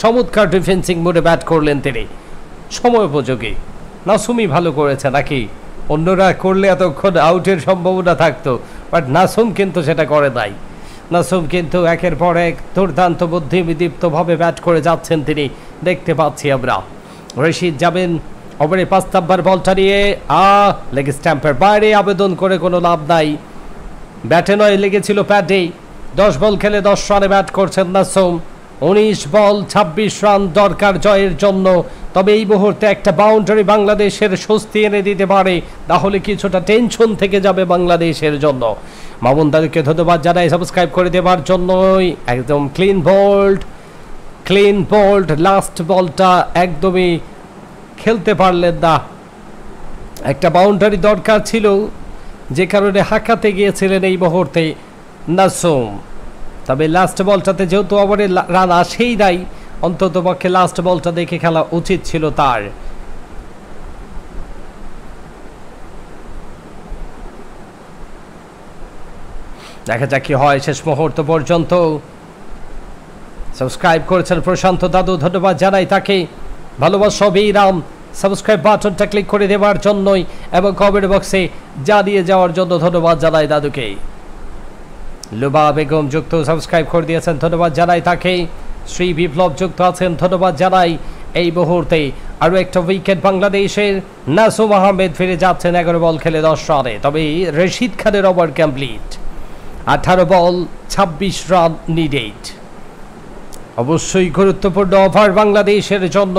চমৎকার ডিফেন্সিং মোডে ব্যাট করলেন তিনি, সময় উপযোগী। নাসুমই ভালো করেছে নাকি? অন্যরা করলে এতক্ষণ আউটের সম্ভাবনা থাকতো, বাট নাসুম কিন্তু সেটা করে নাই। নাসুম কিন্তু একের পর এক দুর্দান্ত বুদ্ধিদীপ্তভাবে ব্যাট করে যাচ্ছেন তিনি, দেখতে পাচ্ছি আমরা। রশিদ যাবেন ওভারে 5 নাম্বার বলটা নিয়ে, লেগ স্ট্যাম্পের বাইরে, আবেদন করে কোনো লাভ নাই। ব্যাটে নয়, লেগেছিল প্যাডে। 10 বল খেলে 10 রানে ব্যাট করছেন নাসুম। 19 বল 26 রান দরকার জয়ের জন্য। তবে এই মুহূর্তে একটা বাউন্ডারি বাংলাদেশের স্বস্তি এনে দিতে পারে, তাহলে কিছুটা টেনশন থেকে যাবে বাংলাদেশের জন্য। মামুন দাদুকে ধন্যবাদ জানাই সাবস্ক্রাইব করে দেওয়ার জন্যই। একদম ক্লিন বোল্ড। লাস্ট বলটা একদমই খেলতে পারলেন না, একটা বাউন্ডারি দরকার ছিল, যে কারণে হাঁকাতে গিয়েছিলেন এই মুহূর্তে নাসুম। তবে লাস্ট বলটাতে যেহেতু ওভারে রান আসেই নাই, অন্তত পক্ষে লাস্ট বলটা দেখে খেলা উচিত ছিল তার। দেখা যাক কি হয় শেষ মুহূর্ত পর্যন্ত। সাবস্ক্রাইব করেছেন প্রশান্ত দাদু, ধন্যবাদ জানাই তাকে। ভালোবাসা রাম সাবস্ক্রাইব বাটনটা ক্লিক করে দেওয়ার জন্যই এবং কমেন্ট বক্সে জানিয়ে যাওয়ার জন্য ধন্যবাদ জানাই দাদুকে। লুবা বেগম যুক্ত, সাবস্ক্রাইব করে দিয়েছেন, ধন্যবাদ জানাই তাকে। শ্রী বিপ্লব যুক্ত আছেন, ধন্যবাদ জানাই। এই মুহূর্তে আরও একটা উইকেট বাংলাদেশের। নাসুম আহমেদ ফিরে যাচ্ছেন 11 বল খেলে 10 রানে। তবে রশিদ খানের ওভার কমপ্লিট, 18 বল 26 রান নিডেড। অবশ্যই গুরুত্বপূর্ণ ওভার বাংলাদেশের জন্য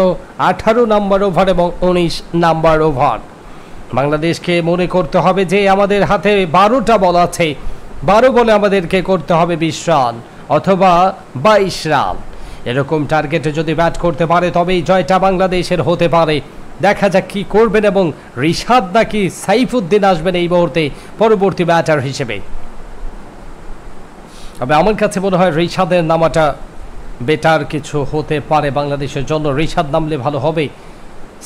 18 নাম্বার ওভার এবং 19 নাম্বার ওভার। বাংলাদেশকে মনে করতে হবে যে আমাদের হাতে 12টা বল আছে, 12 বলে আমাদেরকে করতে হবে 20 রান অথবা 22 রান। এরকম টার্গেটে যদি ব্যাট করতে পারে তবেই জয়টা বাংলাদেশের হতে পারে। দেখা যাক কি করবেন এবং রিশাদ নাকি সাইফুদ্দিন আসবেন এই মুহূর্তে পরবর্তী ব্যাটার হিসেবে। তবে আমার কাছে মনে হয় রিশাদের নামাটা বেটার কিছু হতে পারে বাংলাদেশের জন্য। রিশাদ নামলে ভালো হবে।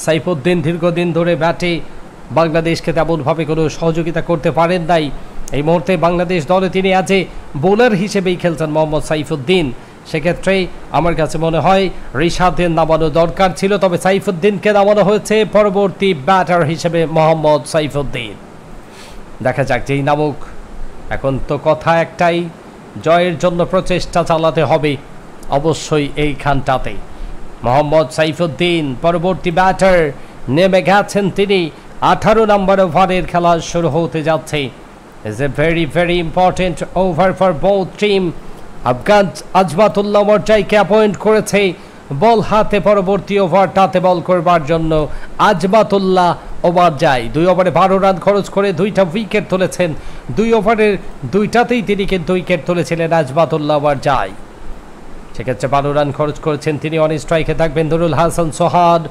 সাইফুদ্দিন দীর্ঘদিন ধরে ব্যাটে বাংলাদেশকে তেমনভাবে কোনো সহযোগিতা করতে পারেন নাই। এই মুহূর্তে বাংলাদেশ দলে তিনি আজ বোলার হিসেবেই খেলছেন মোহাম্মদ সাইফুদ্দিন। সেক্ষেত্রে আমার কাছে মনে হয় রিশাদের নামানো দরকার ছিল, তবে সাইফুদ্দিনকে নামানো হয়েছে পরবর্তী ব্যাটার হিসেবে মোহাম্মদ সাইফুদ্দিন। দেখা যাক যেই নামুক, এখন তো কথা একটাই, জয়ের জন্য প্রচেষ্টা চালাতে হবে অবশ্যই এইখানটাতে। মোহাম্মদ সাইফুদ্দিন পরবর্তী ব্যাটার, নেমে গেছেন তিনি। 18 নম্বর ওভারের খেলা শুরু হতে যাচ্ছে। Is a very important over for both team. Afghan Azmatullah মর্জাইকে অ্যাপয়েন্ট করেছে বল হাতে পরবর্তী ওভারটাতে বল করবার জন্য। আজমাতুল্লাহ ওভার যায় 2 ওভারে 12 রান খরচ করে 2টা উইকেট তুলেছেন। 2 ওভারের 2টাতেই তিনি কিন্তু উইকেট তুলেছিলেন আজমাতুল্লাহ ওভার যায়। সেক্ষেত্রে 12 রান খরচ করেছেন তিনি। অন স্ট্রাইকে থাকবেন নুরুল হাসান সোহাদ।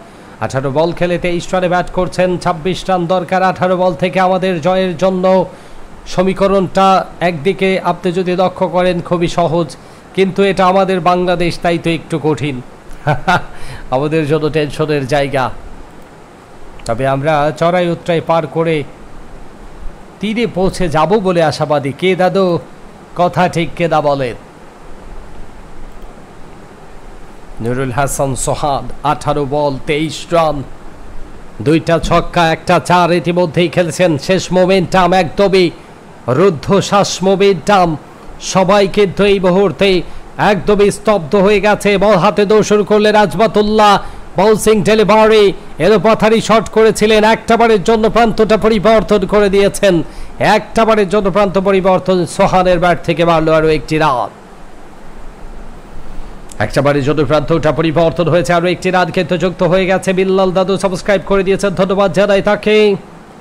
18 বল খেলে 23 রানে ব্যাট করছেন। 26 রান দরকার 18 বল থেকে আমাদের জয়ের জন্য। সমীকরণটা একদিকে আপনি যদি লক্ষ্য করেন খুবই সহজ, কিন্তু এটা আমাদের বাংলাদেশ, তাই তো একটু কঠিন। আমাদের জন্য টেনশনের জায়গা। তবে আমরা চড়াই উতরাই পার করে তীরে পৌঁছে যাব বলে আশাবাদী। কে দাদু কথা ঠিক কে না বলেন? নুরুল হাসান সোহাদ 18 বল 23 রান, 2টা ছক্কা 1টা 4 ইতিমধ্যেই খেলছেন। শেষ মোমেন্টাম, একদমই রুদ্ধশ্বাস মোমেন্টাম। সবাই কিন্তু এই মুহূর্তে একদমই স্তব্ধ হয়ে গেছে। বল হাতে দৌড় শুরু করলেন আজমাতুল্লাহ। বাউন্সিং ডেলিভারি, এলোপাথারি শট করেছিলেন। একটাবারের জন্য প্রান্তটা পরিবর্তন করে দিয়েছেন। একটাবারের জন্য প্রান্ত পরিবর্তন। সোহানের ব্যাট থেকে মারল আরো একটি রান। একটাবারের জন্য প্রান্তটা পরিবর্তন হয়েছে, আরো একটি রান কিন্তু যুক্ত হয়ে গেছে। বিল্লাল দাদু সাবস্ক্রাইব করে দিয়েছেন, ধন্যবাদ জানাই তাকে।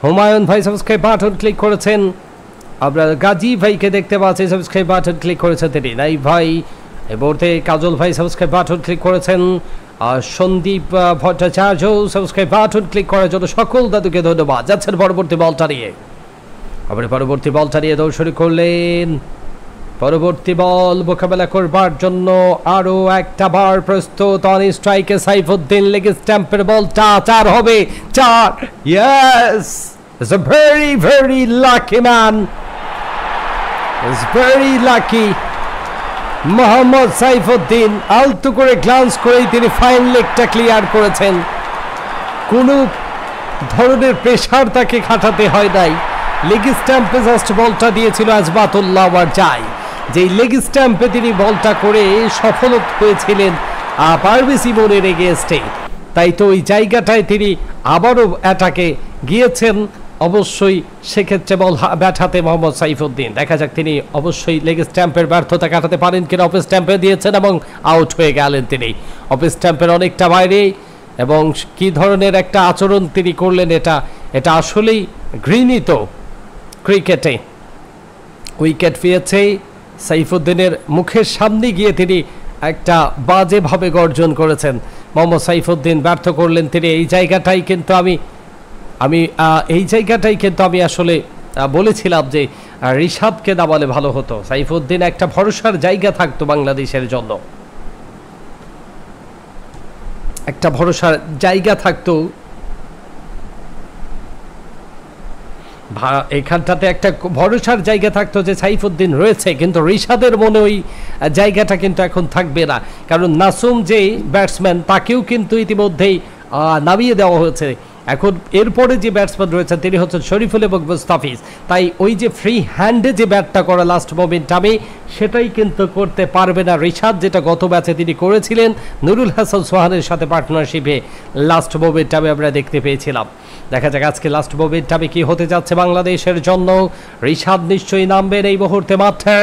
হুমায়ুন ভাই সাবস্ক্রাইব বাটন ক্লিক করেছেন। আমরা গাজী ভাইকে দেখতে পাচ্ছি, সাবস্ক্রাইব বাটন ক্লিক করেছেন তিনি। নাই ভাই এই মুহূর্তে কাজল ভাই সাবস্ক্রাইব বাটন ক্লিক করেছেন। আর Sandeep Bhattacharya subscribe button click করার জন্য সকল দাদুকে ধন্যবাদ। যাচ্ছেন পরবর্তী বলটা নিয়ে। আপনি পরবর্তী বলটা নিয়ে দৌড় শুরু করলেন। পরবর্তী বল মোকাবেলা করবার জন্য আরো একটা বার প্রস্তুত। অন স্ট্রাইকে সাইফুদ্দিন, লেগ স্ট্যাম্পের বলটা 4 হবে। 4, yes, it's a very lucky man, it's very lucky. Mohammad Saifuddin আলতো করে গ্লান্স করেই তিনি ফাইন লেগটা ক্লিয়ার করেছেন। কোনো ধরনের প্রেশার তাকে খাটাতে হয় নাই। লেগ স্ট্যাম্পে জাস্ট বলটা দিয়েছিল আজবাতুল্লাহ আবার যায়, যেই লেগ স্ট্যাম্পে তিনি বলটা করে সফল হয়েছিলেন পারভেজ ইমনের এগেইনস্টে। তাই তো ওই জায়গাটায় তিনি আবারও অ্যাটাকে গিয়েছেন। অবশ্যই সেক্ষেত্রে বল ব্যাট হাতে মোহাম্মদ সাইফুদ্দিন। দেখা যাক তিনি অবশ্যই লেগ স্ট্যাম্পের ব্যর্থতা কাটাতে পারেন কিনা। অফ স্ট্যাম্পে দিয়েছেন এবং আউট হয়ে গেলেন তিনি অফ স্ট্যাম্পের অনেকটা বাইরে। এবং কি ধরনের একটা আচরণ তিনি করলেন, এটা আসলেই ঘৃণিত ক্রিকেটে। উইকেট পেয়েছে সাইফুদ্দিনের মুখের সামনে গিয়ে তিনি একটা বাজেভাবে গর্জন করেছেন। মোহাম্মদ সাইফুদ্দিন ব্যর্থ করলেন তিনি। এই জায়গাটাই কিন্তু আমি আসলে বলেছিলাম যে রিশাদকে নামালে ভালো হতো। সাইফুদ্দিন একটা ভরসার জায়গা থাকতো বাংলাদেশের জন্য, একটা ভরসার জায়গা থাকতো এখানটাতে, একটা ভরসার জায়গা থাকতো যে সাইফুদ্দিন রয়েছে। কিন্তু রিশাদের মনে ওই জায়গাটা কিন্তু এখন থাকবে না, কারণ নাসুম যে ব্যাটসম্যান তাকেও কিন্তু ইতিমধ্যেই নামিয়ে দেওয়া হয়েছে। এখন এরপরে যে ব্যাটসম্যান রয়েছেন তিনি হচ্ছেন শরীফুল এবং মুস্তাফিজ। তাই ওই যে ফ্রি হ্যান্ডে যে ব্যাটটা করা লাস্ট মোমেন্টামে সেটাই কিন্তু করতে পারবে না রিশাদ, যেটা গত ম্যাচে তিনি করেছিলেন নুরুল হাসান সোহানের সাথে পার্টনারশিপে লাস্ট মোমেন্টামে আমরা দেখতে পেয়েছিলাম। দেখা যাক আজকে লাস্ট মোমেন্টামে কি হতে যাচ্ছে বাংলাদেশের জন্য। রিশাদ নিশ্চয়ই নামবেন এই মুহূর্তে মাঠে।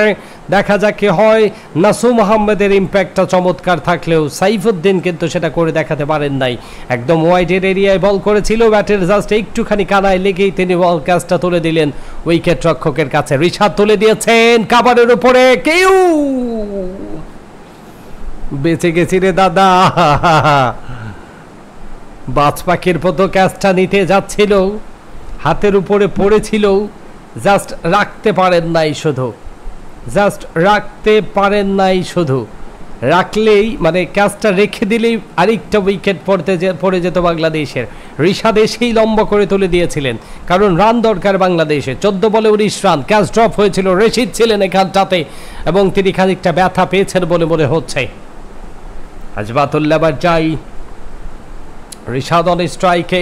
দেখা যাক কি হয়। নাসুম আহমেদের ইম্প্যাক্টটা চমৎকার থাকলেও সাইফুদ্দিন কিন্তু সেটা করে দেখাতে পারেন নাই। একদম ওয়াইডের এরিয়ায় বল করেছিল, ব্যাটের জাস্ট একটুখানি কানায় লেগেই তিনি বল ক্যাচটা তুলে দিলেন উইকেট রক্ষকের কাছে। রিশাদ তুলে দিয়েছেন কাভারের উপরে, কেউ বেঁচে গেছি রে দাদা। বাজ পাখির মতো ক্যাচটা নিতে যাচ্ছিল, হাতের উপরে পড়েছিল, জাস্ট রাখতে পারেন নাই শুধু রাখলেই মানে ক্যাচটা রেখে দিলেই আরেকটা উইকেট পড়ে যেত বাংলাদেশের। রিশাদ এসেই লম্বা করে তুলে দিয়েছিলেন, কারণ রান দরকার বাংলাদেশে। 14 বলে 19 রান, ক্যাচ ড্রপ হয়েছিল, রশিদ ছিলেন এখানটাতে এবং তিনি খানিকটা ব্যথা পেয়েছেন বলে মনে হচ্ছে। আজবাতুল্লাহ আবার যাই, রিশাদ অন স্ট্রাইকে।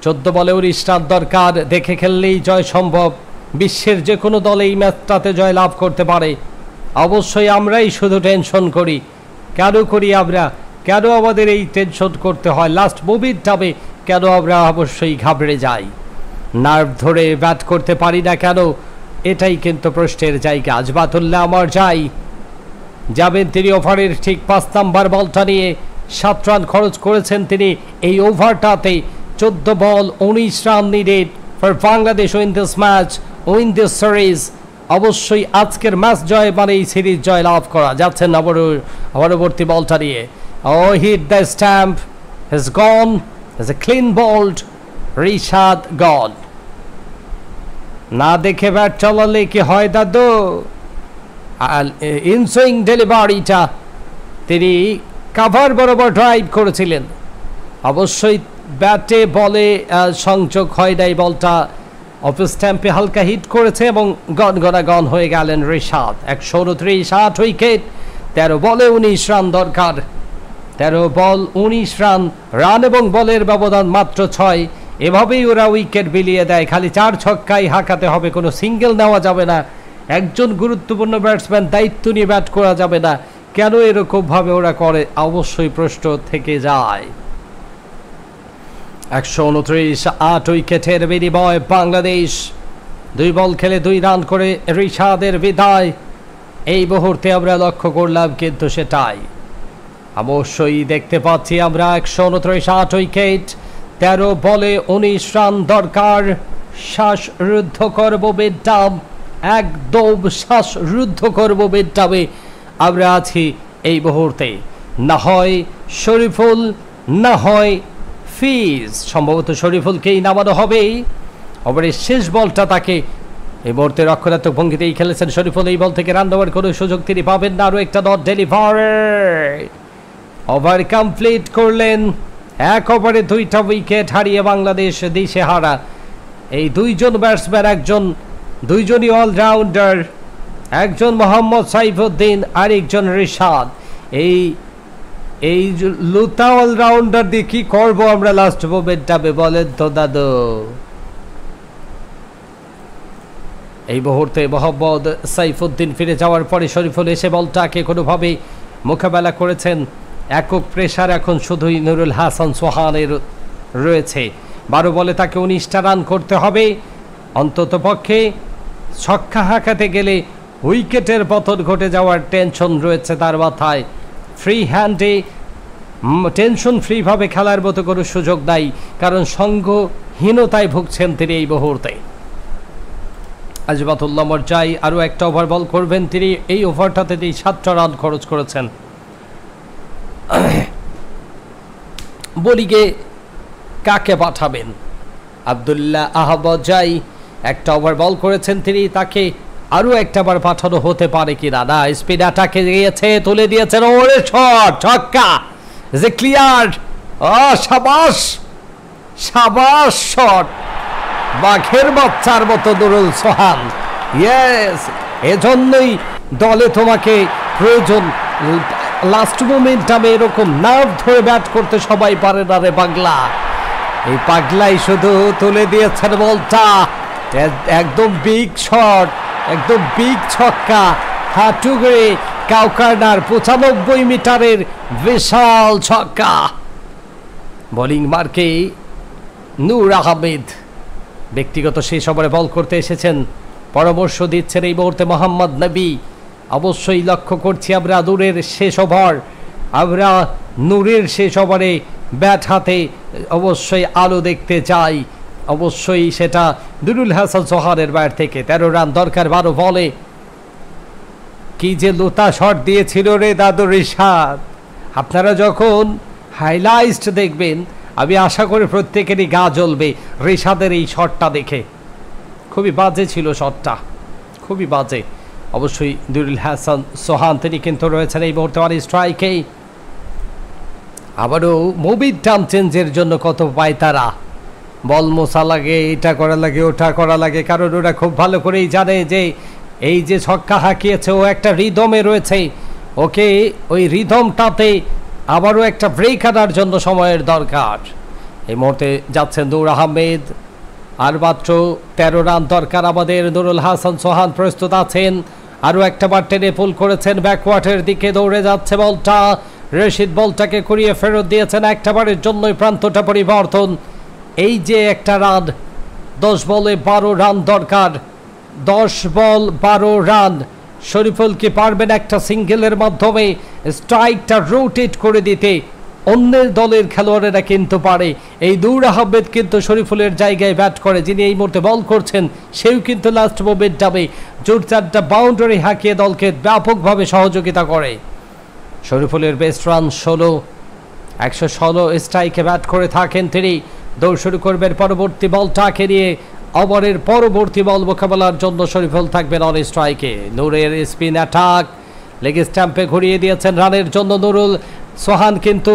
14 বলে 19 রান দরকার, দেখে খেললেই জয় সম্ভব। বিশ্বের যে কোনো দল এই ম্যাচটাতে জয় লাভ করতে পারে। অবশ্যই আমরাই শুধু টেনশন করি। কেন করি আমরা? কেন আমাদের এই টেনশন করতে হয়? লাস্ট মোমেন্টামে কেন আমরা অবশ্যই ঘাবড়ে যাই? নার্ভ ধরে ব্যাট করতে পারি না কেন? এটাই কিন্তু প্রশ্নের জায়গা। আজবাতুল্লাহ আমার যাবেন তিনি ওভারের ঠিক 5 নাম্বার বলটা নিয়ে। 7 রান খরচ করেছেন তিনি এই ওভারটাতে। 14 বল 19 run needed for Bangladesh win this match, win this series. অবশ্যই আজকের ম্যাচ জয় মানে এই সিরিজ জয় লাভ করা। যাচ্ছেন পরবর্তী বলটা নিয়ে। Oh hit the stump, has gone, has a clean bowled, Rishad gone. না দেখে ব্যাট চালালে কি হয় দাদু? ইনসুইং ডেলিভারিটা তিনি কাভার বরাবর ড্রাইভ করেছিলেন। অবশ্যই ব্যাটে বলে সংযোগ হয় নাই, বলটা অফ স্ট্যাম্পে হালকা হিট করেছে এবং গন হয়ে গেলেন রিশাদ। 129, 8 উইকেট, 13 বলে 19 রান দরকার। 13 বল 19 রান এবং বলের ব্যবধান মাত্র 6। এভাবেই ওরা উইকেট বিলিয়ে দেয়। খালি 4 ছক্কায় হাঁকাতে হবে, কোনো সিঙ্গেল নেওয়া যাবে না। একজন গুরুত্বপূর্ণ ব্যাটসম্যান দায়িত্ব নিয়ে ব্যাট করা যাবে না। কেন এরকমভাবে ওরা করে? অবশ্যই প্রশ্ন থেকে যায়। 129, 8 উইকেটের বিনিময় বাংলাদেশ 2 বল খেলে 2 রান করে রিশাদের বিদায়। এই মুহূর্তে আমরা লক্ষ্য করলাম কিন্তু সেটাই অবশ্যই দেখতে পাচ্ছি আমরা। 129, 8 উইকেট, 13 বলে 19 রান দরকার। শ্বাসরুদ্ধ করব বেডটাম, একদম শ্বাসরুদ্ধ করব বেডটামে আমরা আছি এই মুহূর্তে। না হয় শরীফুল, না হয় ফিজ, সম্ভবত শরীফুলকেই নামানো হবে। ওভারের শেষ বলটা তাকে এই মুহূর্তে রক্ষণাত্মক ভঙ্গিতেই খেলেছেন শরীফুল। এই বল থেকে রান দেওয়ার কোনো সুযোগ তিনি পাবেন না। আরও একটা নট ডেলিভার, ওভার কমপ্লিট করলেন। 1 ওভারে 2টা উইকেট হারিয়ে বাংলাদেশ দিশেহারা। এই 2জন ব্যাটসম্যান, দুইজনই অলরাউন্ডার। একজন মোহাম্মদ সাইফুদ্দিন, আরেকজন রিশাদ। এই এই লুতা অলরাউন্ডার দিয়ে কি করবো আমরা লাস্ট মোমেন্টামে, বলেন তো দাদু? এই মুহূর্তে মোহাম্মদ সাইফুদ্দিন ফিরে যাওয়ার পরে শরীফুল এসে বলটাকে কোনোভাবে মোকাবেলা করেছেন। একক প্রেসার এখন শুধুই নুরুল হাসান সোহানের রয়েছে। 12 বলে তাকে 19টা রান করতে হবে অন্তত পক্ষে। ছক্কা হাঁকাতে গেলে উইকেটের পতন ঘটে যাওয়ার টেনশন রয়েছে তার মাথায়। ফ্রি হ্যান্ডে টেনশন ফ্রিভাবে খেলার মতো কোনো সুযোগ নাই, কারণ সঙ্গহীনতায় ভুগছেন তিনি এই মুহূর্তে। আজিমাতুল্লাহ মর্জাই আরও একটা ওভার বল করবেন তিনি। এই ওভারটাতে তিনি 7টা রান খরচ করেছেন। বোলিংয়ে কাকে পাঠাবেন? আব্দুল্লাহ আহমদ জাই একটা ওভার বল করেছেন তিনি, তাকে আরও একটা বার পাঠানো হতে পারে কিনা। না, স্পিন অ্যাটাকে গিয়েছে, তুলে দিয়েছেন। ওরে শট, ছক্কা, যে ক্লিয়ার। সাবাস সাবাস শট, বাঘের বাচ্চার মতো নুরুল সোহান। ইয়েস, এজন্যই দলে তোমাকে প্রয়োজন। লাস্ট মোমেন্টামে এরকম নার্ভ ধরে ব্যাট করতে সবাই পারে না রে পাগলা। এই পাগলাই শুধু তুলে দিয়েছেন বলটা। একদম বিগ শট, একদম বিগ ছক্কা, হাঁটু গড়ে কাউকার্নার 95 মিটারের বিশাল ছক্কা। বোলিং মার্কে নূর আহমেদ ব্যক্তিগত শেষ ওভারে বল করতে এসেছেন। পরামর্শ দিচ্ছেন এই মুহূর্তে মোহাম্মদ নবী। অবশ্যই লক্ষ্য করছি আমরা নূরের শেষ ওভার, আমরা নূরের শেষ ওভারে ব্যাট হাতে অবশ্যই আলো দেখতে চাই। অবশ্যই সেটা নুরুল হাসান সোহানের ব্যাট থেকে। 13 রান দরকার 12 বলে। কি যে লুতা শট দিয়েছিল রে দাদু রিশাদ। আপনারা যখন হাইলাইট দেখবেন, আমি আশা করি প্রত্যেকেরই গা জ্বলবে রিশাদের এই শটটা দেখে। খুবই বাজে ছিল শটটা, খুবই বাজে। অবশ্যই নুরুল হাসান সোহান তিনি কিন্তু রয়েছেন এই মুহূর্তে অন স্ট্রাইকেই। আবারও মুভির টার্ম চেঞ্জের জন্য কত পায় তারা। বল মোছা লাগে, এটা করা লাগে, ওটা করা লাগে, কারণ ওরা খুব ভালো করেই জানে যে এই যে ছক্কা হাঁকিয়েছে ও একটা রিদমে রয়েছে। ওকে ওই রিদমটাতে আবারও একটা ব্রেক আনার জন্য সময়ের দরকার। এই মুহূর্তে যাচ্ছেন নূর আহমেদ। আর মাত্র 13 রান দরকার আমাদের। নুরুল হাসান সোহান প্রস্তুত আছেন। আরও একটা বার টেনে পুল করেছেন, ব্যাকওয়ার্ডের দিকে দৌড়ে যাচ্ছে বলটা। রশিদ বলটাকে করিয়ে ফেরত দিয়েছেন। একটা বারের জন্যই প্রান্তটা পরিবর্তন। এই যে একটা রান, 10 বলে 12 রান দরকার। 10 বল 12 রান। শরীফুল কি পারবেন একটা সিঙ্গেলের মাধ্যমে স্ট্রাইকটা রোটেট করে দিতে? অন্যের দলের খেলোয়াড়েরা কিন্তু পারে। এই নূর আহমেদ কিন্তু শরীফুলের জায়গায় ব্যাট করে, যিনি এই মুহূর্তে বল করছেন সেও কিন্তু লাস্ট মোমেন্টামে জোর 4টা বাউন্ডারি হাঁকিয়ে দলকে ব্যাপকভাবে সহযোগিতা করে। শরীফুলের বেস্ট রান 16, 116 স্ট্রাইকে ব্যাট করে থাকেন তিনি। দৌড় শুরু করবেন পরবর্তী বলটাকে নিয়ে। ওভারের পরবর্তী বল মোকাবেলার জন্য শরীফুল থাকবেন অন স্ট্রাইকে। নূরের স্পিন অ্যাটাক লেগ স্ট্যাম্পে ঘুরিয়ে দিয়েছেন রানের জন্য নুরুল। সোহান কিন্তু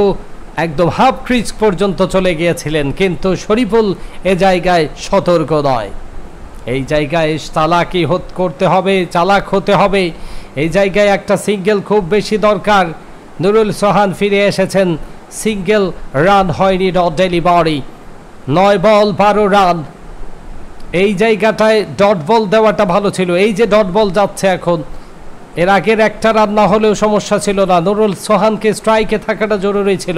একদম হাফ ক্রিজ পর্যন্ত চলে গিয়েছিলেন, কিন্তু শরীফুল এ জায়গায় সতর্ক নয়। এই জায়গায় চালাকি করতে হবে, চালাক হতে হবে। এই জায়গায় একটা সিঙ্গেল খুব বেশি দরকার। নুরুল সোহান ফিরে এসেছেন, সিঙ্গেল রান হয়নি, ডট ডেলিভারি। 9 বল 12 রান। এই জায়গাটায় ডট বল দেওয়াটা ভালো ছিল। এই যে ডট বল যাচ্ছে এখন, এর আগের একটা রান না হলেও সমস্যা ছিল না। নুরুল সোহানকে স্ট্রাইকে থাকাটা জরুরি ছিল।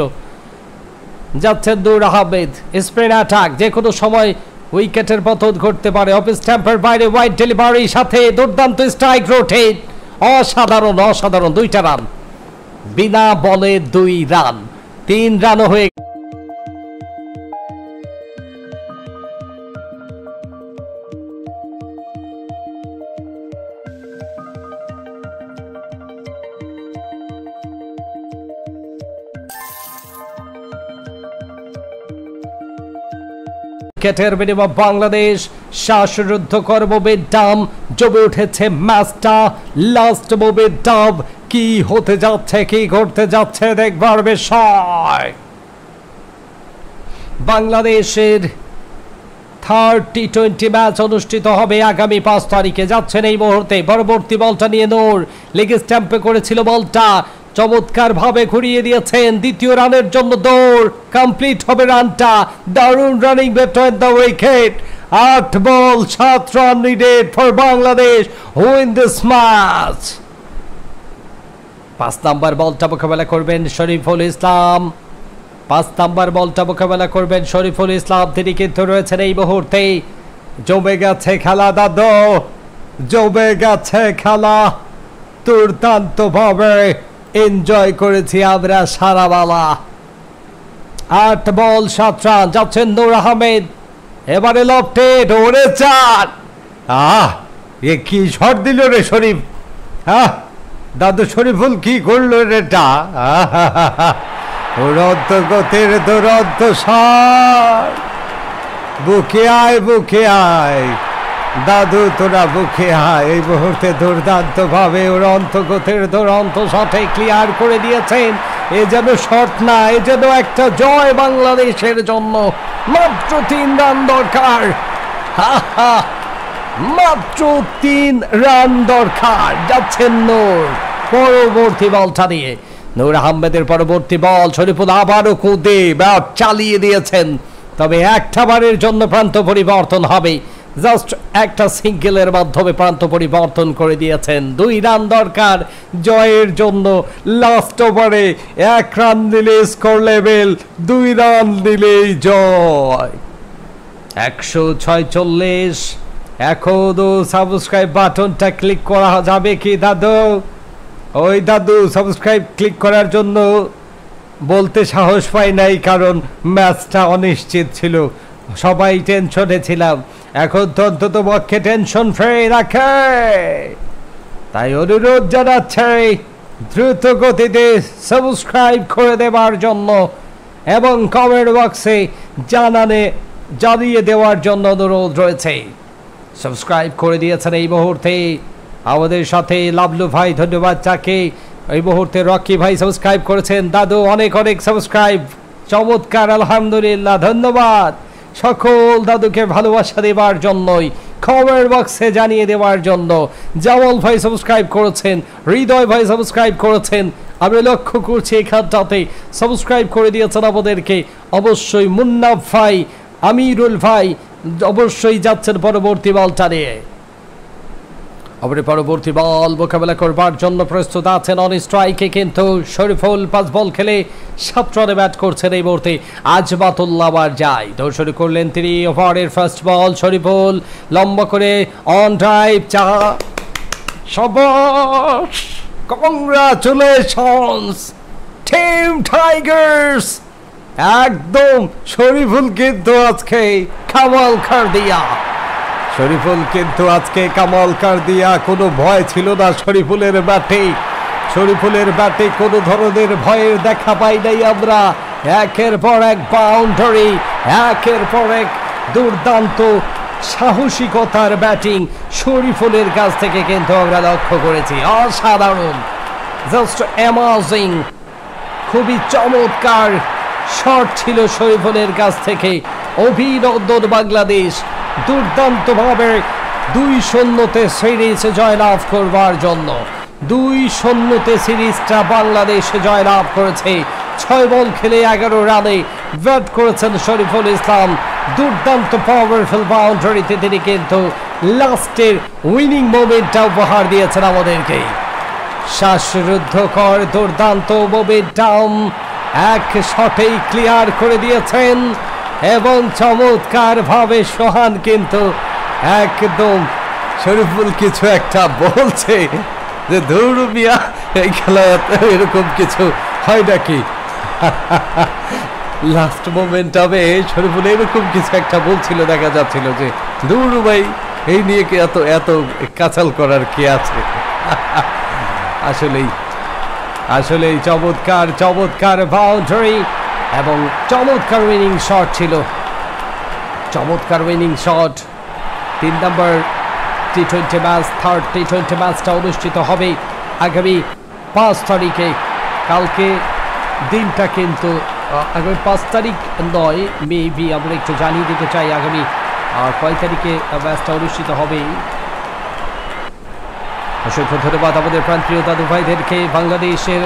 যাচ্ছেন নূর আহমেদ, স্পিন অ্যাটাক, যে কোনো সময় উইকেটের পতন ঘটতে পারে। অফ স্ট্যাম্পের বাইরে ওয়াইড ডেলিভারি, সাথে দুর্দান্ত স্ট্রাইক রোটেট। অসাধারণ অসাধারণ 2টা রান, বিনা বলে 2 রান, 3 রানও হয়ে উইকেটের বিনিময়ে বাংলাদেশ শ্বাসরুদ্ধ কর্মবিদ্যাম জমে উঠেছে ম্যাচটা। লাস্ট মোমেন্টাম কি হতে যাচ্ছে, কি ঘটতে যাচ্ছে দেখবার বিষয়। বাংলাদেশের থার্ড টি-20 ম্যাচ অনুষ্ঠিত হবে আগামী 5 তারিখে। যাচ্ছেন এই মুহূর্তে, পরবর্তী বলটা নিয়ে নূর, লেগ স্ট্যাম্পে করেছিল বলটা, চমৎকার ভাবে ঘুরিয়ে দিয়েছেন, দ্বিতীয় রানের জন্য দৌড়, কমপ্লিট হবে রানটা, দারুণ running between the wicket. 8 ball 7 run needed for Bangladesh win this match. 5 number বলটা মোকাবেলা করবেন শরীফুল ইসলাম, 5 নাম্বার বলটা মোকাবেলা করবেন শরীফুল ইসলাম। তিনি কিন্তু রয়েছেন এই মুহূর্তে। জমে গেছে খেলা দাদু, জমে গেছে খেলা, দুর্দান্ত ভাবে এনজয় করেছি আমরা সারা বেলা। 8 বল 7 রান, যাচ্ছেন নূর আহমেদ, এবারে লফটে ওরে 4। এ কি শট দিল রে শরীফ, দাদু শরীফুল কি করলো রেটা, উড়ন্ত গতির দুরন্ত শট, বুকে আয় বুকে আয় দাদু তোরা বুকে আয়। এই মুহূর্তে দুর্দান্ত ভাবে উড়ন্ত গতির দুরন্ত শটে ক্লিয়ার করে দিয়েছেন। এ যেন শট না, এ যেন একটা জয় বাংলাদেশের জন্য। মাত্র 3 রান দরকার, মাত্র 3 রান দরকার। যাচ্ছেন নূর পরবর্তী বলটা দিয়ে, নূর আহমেদের পরবর্তী বল, শরীফুল আবারও কুদে ব্যাট চালিয়ে দিয়েছেন, তবে একটা বারের জন্য প্রান্ত পরিবর্তন হবে, জাস্ট একটা সিঙ্গেলের মাধ্যমে প্রান্ত পরিবর্তন করে দিয়েছেন। 2 রান দরকার জয়ের জন্য, লাস্ট ওভারে 1 রান দিলে স্কোর লেভেল, 2 রান দিলেই জয়। 146। এখনো সাবস্ক্রাইব বাটনটা ক্লিক করা যাবে কি দাদু? ওই দাদু সাবস্ক্রাইব ক্লিক করার জন্য বলতে সাহস পাই নাই, কারণ ম্যাচটা অনিশ্চিত ছিল, সবাই টেনশনে ছিলাম। এখন তো অন্তত পক্ষে টেনশন ফ্রি রাখে, তাই অনুরোধ জানাচ্ছে দ্রুত গতিতে সাবস্ক্রাইব করে দেওয়ার জন্য এবং কমেন্ট বক্সে জানিয়ে দেওয়ার জন্য অনুরোধ রয়েছে। সাবস্ক্রাইব করে দিয়েছেন এই মুহূর্তে আমাদের সাথে লাবলু ভাই, ধন্যবাদ তাকে। এই মুহূর্তে রকি ভাই সাবস্ক্রাইব করেছেন, দাদু অনেক অনেক সাবস্ক্রাইব, চমৎকার, আলহামদুলিল্লাহ, ধন্যবাদ সকল দাদুকে ভালোবাসা দেওয়ার জন্যই, কমেন্ট বক্সে জানিয়ে দেওয়ার জন্য। জামাল ভাই সাবস্ক্রাইব করেছেন, হৃদয় ভাই সাবস্ক্রাইব করেছেন, আমি লক্ষ্য করছি এখানটাতে সাবস্ক্রাইব করে দিয়েছেন আমাদেরকে। অবশ্যই মুন্না ভাই, আমিরুল ভাই অবশ্যই যাচ্ছেন পরবর্তী বলটা নিয়ে। আমরা পরবর্তী বল মোকাবেলা করবার জন্য প্রস্তুত আছেন। অন স্ট্রাইকে কিন্তু শরীফুল 5 বল খেলে 7 রানে ব্যাট করছেন এই মুহূর্তে। আজমাতুল্লাহ আবার যায়, দৌড় করলেন তিনি। ওভারের ফার্স্ট বল, শরীফুল লম্বা করে অন ড্রাইভ, শাবাশ, কংগ্রাচুলেশনস টিম টাইগার্স। একদম শরীফুল কিন্তু আজকে কামাল করে দিয়া, শরীফুল কিন্তু আজকে কামাল কর দিয়া। কোনো ভয় ছিল না শরীফুলের ব্যাটে, শরীফুলের ব্যাটে কোনো ধরনের ভয়ের দেখা পাই নাই আমরা। একের পর এক বাউন্ডারি, একের পর এক দুর্দান্ত সাহসিকতার ব্যাটিং শরীফুলের কাছ থেকে কিন্তু আমরা লক্ষ্য করেছি। অসাধারণ, জাস্ট অ্যামাজিং, খুবই চমৎকার শট ছিল শরীফুলের কাছ থেকে। অভিনন্দন বাংলাদেশ, দুর্দান্তভাবে 2-0 সিরিজ জয়লাভ করবার জন্য। 2-0 সিরিজটা বাংলাদেশ জয়লাভ করেছে। 6 বল খেলে 11 রানে ব্যাট করেছেন শরীফুল ইসলাম। দুর্দান্ত পাওয়ারফুল বাউন্ডারিতে তিনি কিন্তু লাস্টের উইনিং মোমেন্টটা উপহার দিয়েছেন আমাদেরকে। শ্বাসরুদ্ধকর দুর্দান্ত মোমেন্টাম এক শটেই ক্লিয়ার করে দিয়েছেন এবং চমৎকার ভাবে সোহান কিন্তু একদম, শরীফুল কিছু একটা বলছে যে ধুর মিয়া, এই খেলায় এরকম কিছু হয় নাকি? লাস্ট মোমেন্টামে শরীফুল এরকম কিছু একটা বলছিল, দেখা যাচ্ছিল যে ধুর ভাই, এই নিয়ে কি এত কাচাল করার কি আছে? আসলেই চমৎকার চমৎকার বাউন্ডারি এবং চমৎকার উইনিং শট ছিল, চমৎকার উইনিং শট। 3 নম্বর টি-20 ম্যাচ, থার্ড টি-20 ম্যাচটা অনুষ্ঠিত হবে আগামী 5 তারিখে। কালকে দিনটা কিন্তু আগামী 5 তারিখ নয়, মেবি আমরা একটু জানিয়ে দিতে চাই, আগামী আর কয় তারিখে ম্যাচটা অনুষ্ঠিত হবে। অসংখ্য ধন্যবাদ আমাদের প্রান্তীয় দাদু ভাইদেরকে। বাংলাদেশের